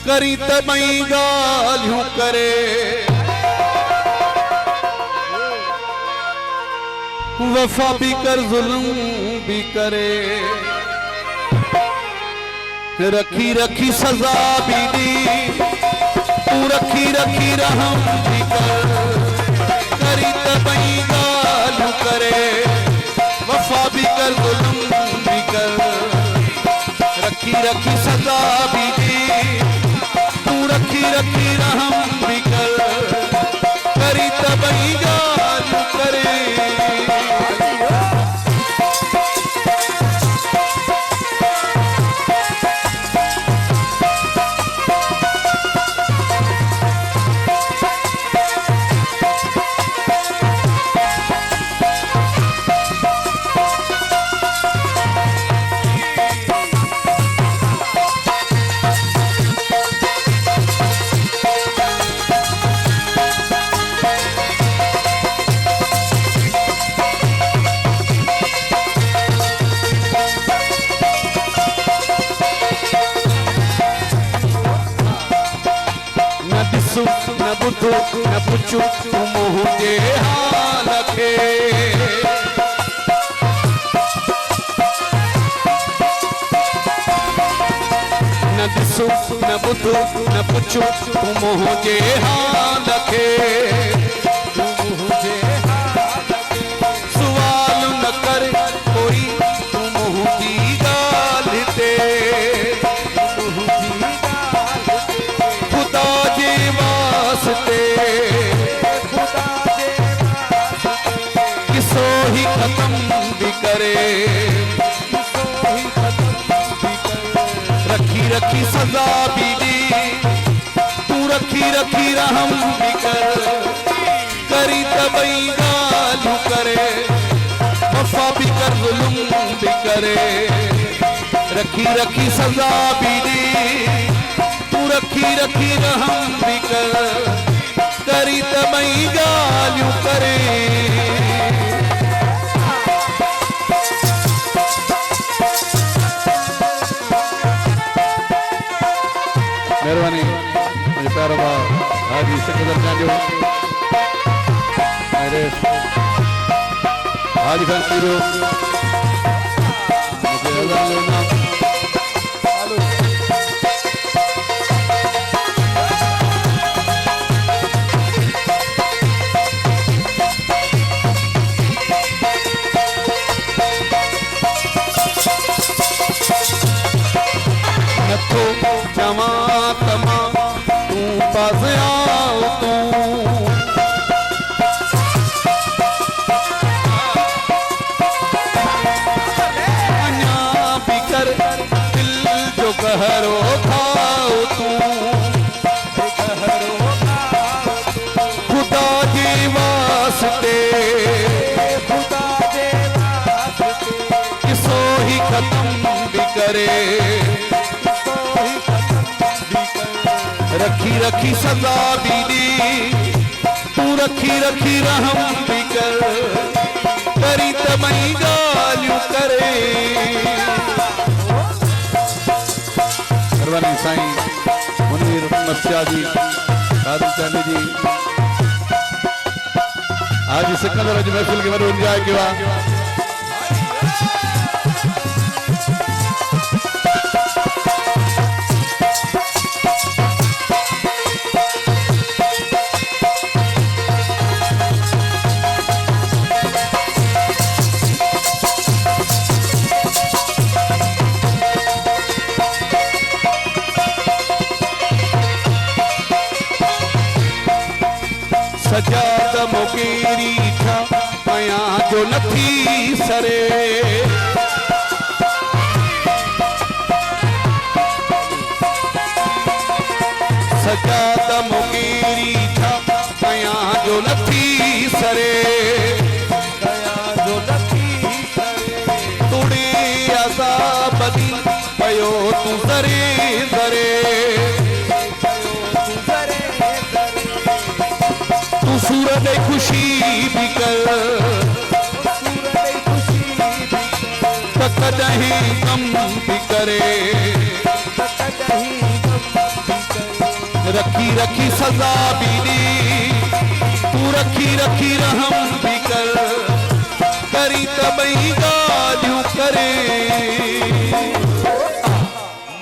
करी तबई गालियूं करे वफा भी कर जुल्म भी करे रखी रखी सजा भी दी तू रखी रखी रहम भी कर करी तबई गालियूं करे वफा भी कर जुल्म भी कर रखी रखी सजा भी दी तू रखी रखी रहम भी कर करी तबई गालियूं करे न बुधो न पुछू तू मुझे हाल खे न दिसो न बुधो न पुछू तू मुझे हाल खे सवाल न कर कोई तू मुझी गाल ते खुदा जे वास्ते किसो ही खत्म भी करे रखी रखी सजा भी दी तू रखी रखी रहम भी कर करी तबई गालियूं करे वफा भी कर जुल्म भी करे रखी रखी सजा भी दी रखी रखी रहम भी कर करी तबई गालियूं करे मेहरबानी मुझे प्यारो भाउ हाजी सिकंदर जो मेरे हाजी खान पीरो जमा तमा तू पास आओ तू अन्या भी कर दिल जो कहरो खाओ तू खुदा के वास्ते किसो ही खत्म भी करे रखी रखी सजा भी दी तू रखी रखी रहम भी कर करी तबई गालियूं करे मेहरबानी साईं मुनीर मस्या जी खादिम चांदी जी आज सिकंदर जी महफिल के वॾो इंजॉय कयो आहे सजाद मोकेरी था पया जो नथी सरे सजाद मोकेरी था पया जो नथी सरे तुड़े अज़ाब दी पयो तू सरे सरे सूरत खुशी भी कर कहीं गम भी करे रखी रखी सजा भी दी, तू रखी रखी रहम